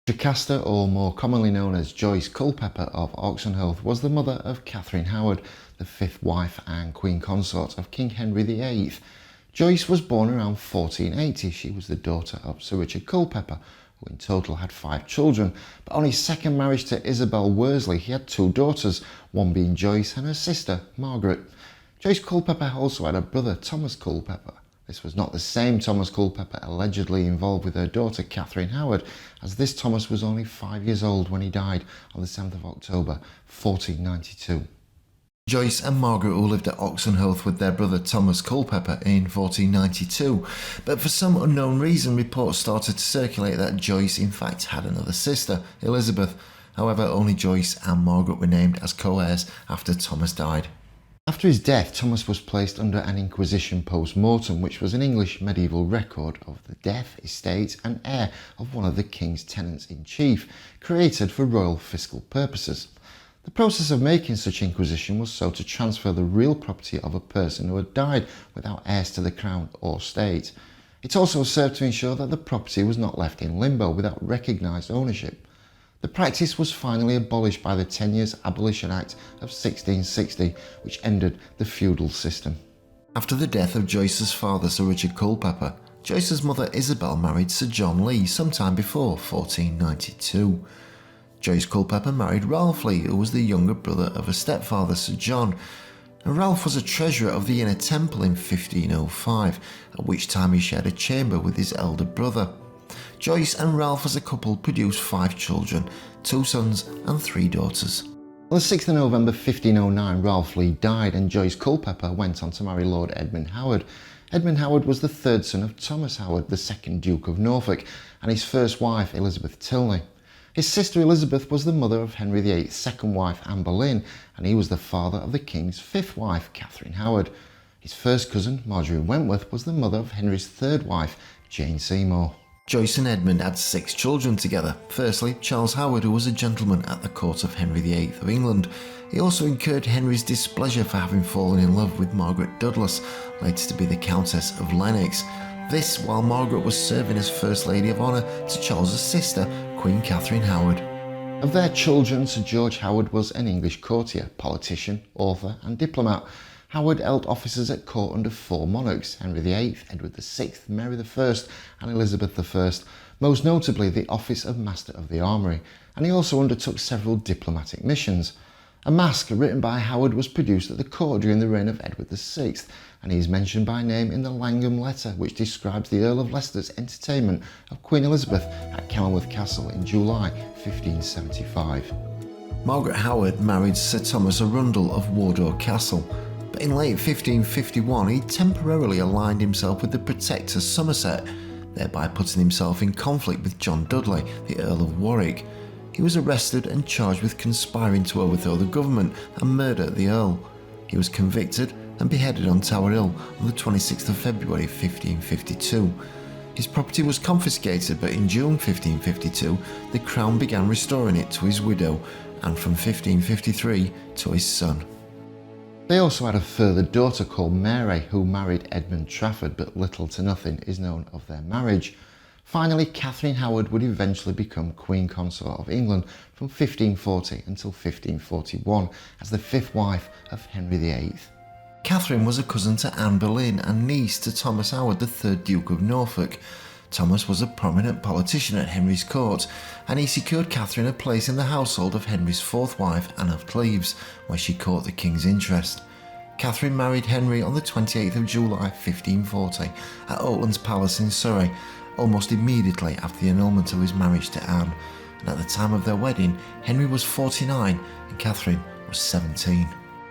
Jocasta, or more commonly known as Joyce Culpeper of Oxon Hoath, was the mother of Catherine Howard, the fifth wife and queen consort of King Henry VIII. Joyce was born around 1480. She was the daughter of Sir Richard Culpeper, who in total had 5 children, but on his second marriage to Isabel Worsley he had 2 daughters, one being Joyce and her sister Margaret. Joyce Culpeper also had a brother, Thomas Culpeper. This was not the same Thomas Culpeper allegedly involved with her daughter Catherine Howard, as this Thomas was only 5 years old when he died on the 7th of October 1492. Joyce and Margaret all lived at Oxon Hoath with their brother Thomas Culpeper in 1492, but for some unknown reason reports started to circulate that Joyce in fact had another sister, Elizabeth. However, only Joyce and Margaret were named as co-heirs after Thomas died. After his death, Thomas was placed under an inquisition post-mortem, which was an English medieval record of the death, estate and heir of one of the king's tenants-in-chief, created for royal fiscal purposes. The process of making such inquisition was so to transfer the real property of a person who had died without heirs to the crown or state. It also served to ensure that the property was not left in limbo without recognised ownership. The practice was finally abolished by the 10 Years Abolition Act of 1660, which ended the feudal system. After the death of Joyce's father, Sir Richard Culpeper, Joyce's mother Isabel married Sir John Lee sometime before 1492. Joyce Culpeper married Ralph Lee, who was the younger brother of her stepfather, Sir John, and Ralph was a treasurer of the Inner Temple in 1505, at which time he shared a chamber with his elder brother. Joyce and Ralph as a couple produced 5 children, 2 sons and 3 daughters. On the 6th of November 1509, Ralph Lee died and Joyce Culpeper went on to marry Lord Edwin Howard. Edwin Howard was the 3rd son of Thomas Howard, the 2nd Duke of Norfolk, and his first wife, Elizabeth Tilney. His sister Elizabeth was the mother of Henry VIII's second wife, Anne Boleyn, and he was the father of the king's 5th wife, Catherine Howard. His first cousin, Marjorie Wentworth, was the mother of Henry's 3rd wife, Jane Seymour. Joyce and Edmund had 6 children together. Firstly, Charles Howard, who was a gentleman at the court of Henry VIII of England. He also incurred Henry's displeasure for having fallen in love with Margaret Douglas, later to be the Countess of Lennox. This while Margaret was serving as First Lady of Honour to Charles's sister, Queen Catherine Howard. Of their children, Sir George Howard was an English courtier, politician, author and diplomat. Howard held offices at court under 4 monarchs, Henry VIII, Edward VI, Mary I and Elizabeth I, most notably the office of Master of the Armoury, and he also undertook several diplomatic missions. A masque written by Howard was produced at the court during the reign of Edward VI, and he is mentioned by name in the Langham Letter, which describes the Earl of Leicester's entertainment of Queen Elizabeth at Kenilworth Castle in July 1575. Margaret Howard married Sir Thomas Arundel of Wardour Castle, but in late 1551 he temporarily aligned himself with the Protector Somerset, thereby putting himself in conflict with John Dudley, the Earl of Warwick. He was arrested and charged with conspiring to overthrow the government and murder the Earl. He was convicted and beheaded on Tower Hill on the 26th of February 1552. His property was confiscated, but in June 1552 the Crown began restoring it to his widow, and from 1553 to his son. They also had a further daughter called Mary, who married Edmund Trafford, but little to nothing is known of their marriage. Finally, Catherine Howard would eventually become Queen Consort of England from 1540 until 1541 as the 5th wife of Henry VIII. Catherine was a cousin to Anne Boleyn and niece to Thomas Howard, the 3rd Duke of Norfolk. Thomas was a prominent politician at Henry's court, and he secured Catherine a place in the household of Henry's 4th wife, Anne of Cleves, where she caught the king's interest. Catherine married Henry on the 28th of July 1540 at Oatlands Palace in Surrey, almost immediately after the annulment of his marriage to Anne, and at the time of their wedding, Henry was 49 and Catherine was 17.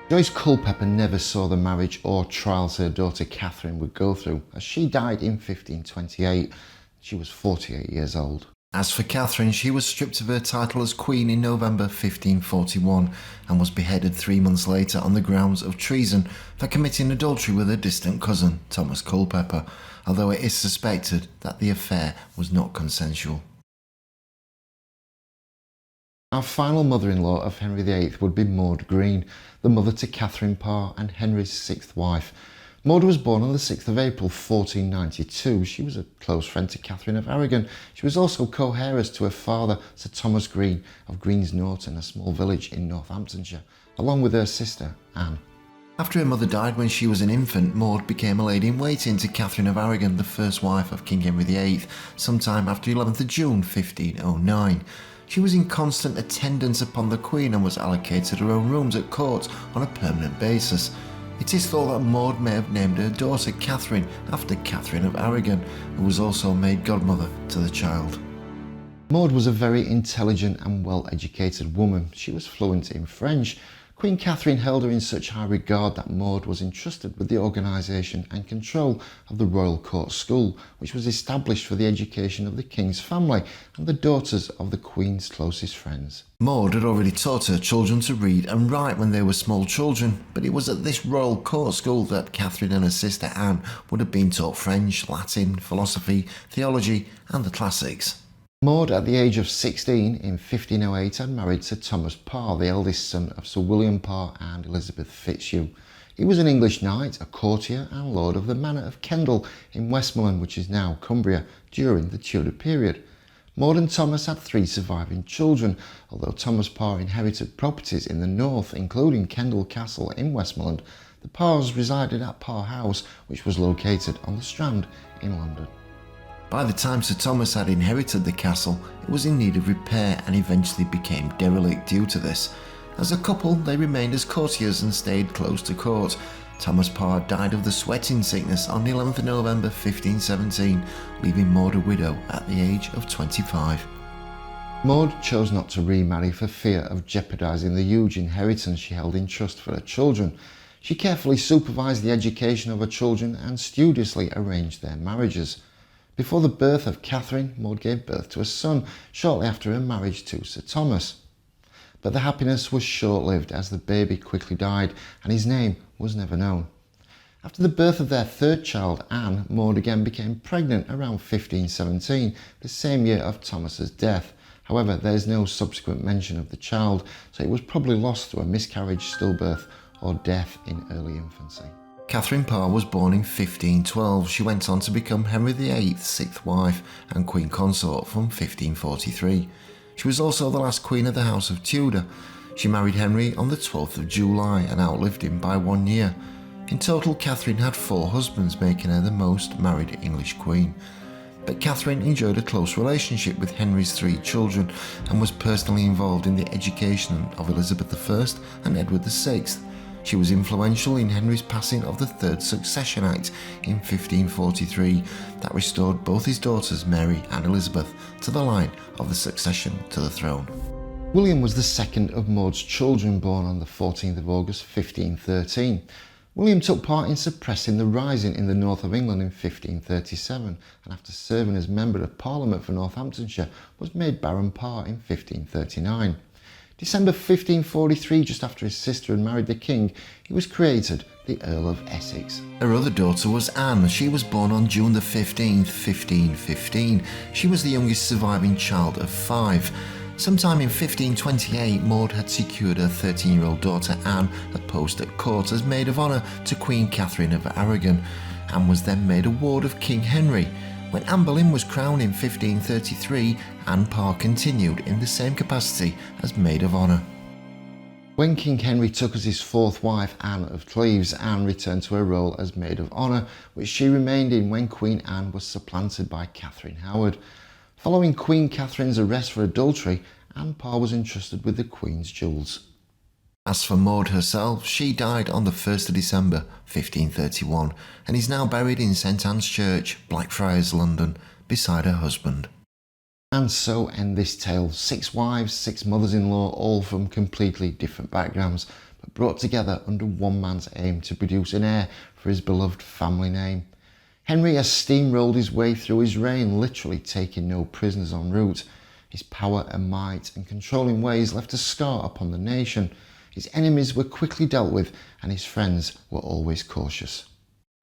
Joyce Culpeper never saw the marriage or trials her daughter Catherine would go through, as she died in 1528. She was 48 years old. As for Catherine, she was stripped of her title as Queen in November 1541 and was beheaded 3 months later on the grounds of treason for committing adultery with her distant cousin, Thomas Culpeper, although it is suspected that the affair was not consensual. Our final mother-in-law of Henry VIII would be Maud Green, the mother to Catherine Parr and Henry's 6th wife. Maud was born on the 6th of April 1492. She was a close friend to Catherine of Aragon. She was also co-heiress to her father, Sir Thomas Green of Green's Norton, a small village in Northamptonshire, along with her sister, Anne. After her mother died when she was an infant, Maud became a lady-in-waiting to Catherine of Aragon, the first wife of King Henry VIII, sometime after 11th of June 1509. She was in constant attendance upon the Queen and was allocated her own rooms at court on a permanent basis. It is thought that Maud may have named her daughter Catherine after Catherine of Aragon, who was also made godmother to the child. Maud was a very intelligent and well-educated woman. She was fluent in French. Queen Catherine held her in such high regard that Maud was entrusted with the organisation and control of the Royal Court School, which was established for the education of the King's family and the daughters of the Queen's closest friends. Maud had already taught her children to read and write when they were small children, but it was at this Royal Court School that Catherine and her sister Anne would have been taught French, Latin, philosophy, theology and the classics. Maud, at the age of 16 in 1508, had married Sir Thomas Parr, the eldest son of Sir William Parr and Elizabeth Fitzhugh. He was an English knight, a courtier and lord of the manor of Kendal in Westmoreland, which is now Cumbria, during the Tudor period. Maud and Thomas had 3 surviving children, although Thomas Parr inherited properties in the north, including Kendal Castle in Westmoreland. The Parrs resided at Parr House, which was located on the Strand in London. By the time Sir Thomas had inherited the castle, it was in need of repair and eventually became derelict due to this. As a couple, they remained as courtiers and stayed close to court. Thomas Parr died of the sweating sickness on the 11th of November 1517, leaving Maud a widow at the age of 25. Maud chose not to remarry for fear of jeopardising the huge inheritance she held in trust for her children. She carefully supervised the education of her children and studiously arranged their marriages. Before the birth of Catherine, Maud gave birth to a son shortly after her marriage to Sir Thomas. But the happiness was short-lived as the baby quickly died and his name was never known. After the birth of their third child, Anne, Maud again became pregnant around 1517, the same year of Thomas's death. However, there is no subsequent mention of the child, so it was probably lost through a miscarriage, stillbirth or death in early infancy. Catherine Parr was born in 1512. She went on to become Henry VIII's 6th wife and Queen Consort from 1543. She was also the last Queen of the House of Tudor. She married Henry on the 12th of July and outlived him by 1 year. In total, Catherine had 4 husbands, making her the most married English queen. But Catherine enjoyed a close relationship with Henry's 3 children and was personally involved in the education of Elizabeth I and Edward VI. She was influential in Henry's passing of the Third Succession Act in 1543 that restored both his daughters Mary and Elizabeth to the line of the succession to the throne. William was the second of Maud's children, born on the 14th of August 1513. William took part in suppressing the rising in the north of England in 1537 and after serving as Member of Parliament for Northamptonshire was made Baron Parr in 1539. December 1543, just after his sister had married the king, he was created the Earl of Essex. Her other daughter was Anne. She was born on June the 15th, 1515. She was the youngest surviving child of 5. Sometime in 1528, Maud had secured her 13-year-old daughter Anne a post at court as maid of honour to Queen Catherine of Aragon. Anne was then made a ward of King Henry. When Anne Boleyn was crowned in 1533, Anne Parr continued in the same capacity as maid of honour. When King Henry took as his 4th wife Anne of Cleves, Anne returned to her role as maid of honour, which she remained in when Queen Anne was supplanted by Catherine Howard. Following Queen Catherine's arrest for adultery, Anne Parr was entrusted with the Queen's jewels. As for Maud herself, she died on the 1st of December 1531 and is now buried in St Anne's Church, Blackfriars, London, beside her husband. And so end this tale. 6 wives, 6 mothers-in-law, all from completely different backgrounds, but brought together under one man's aim to produce an heir for his beloved family name. Henry has steamrolled his way through his reign, literally taking no prisoners en route. His power and might and controlling ways left a scar upon the nation. His enemies were quickly dealt with and his friends were always cautious.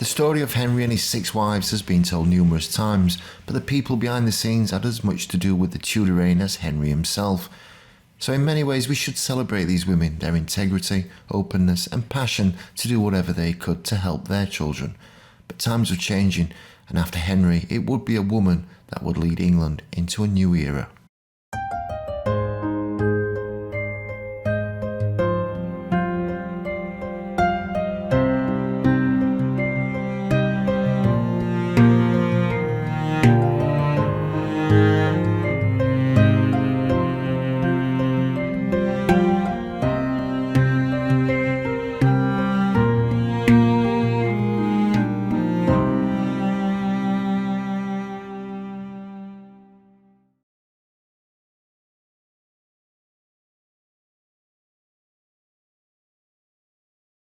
The story of Henry and his 6 wives has been told numerous times, but the people behind the scenes had as much to do with the Tudor reign as Henry himself. So in many ways we should celebrate these women, their integrity, openness and passion to do whatever they could to help their children. But times were changing, and after Henry it would be a woman that would lead England into a new era.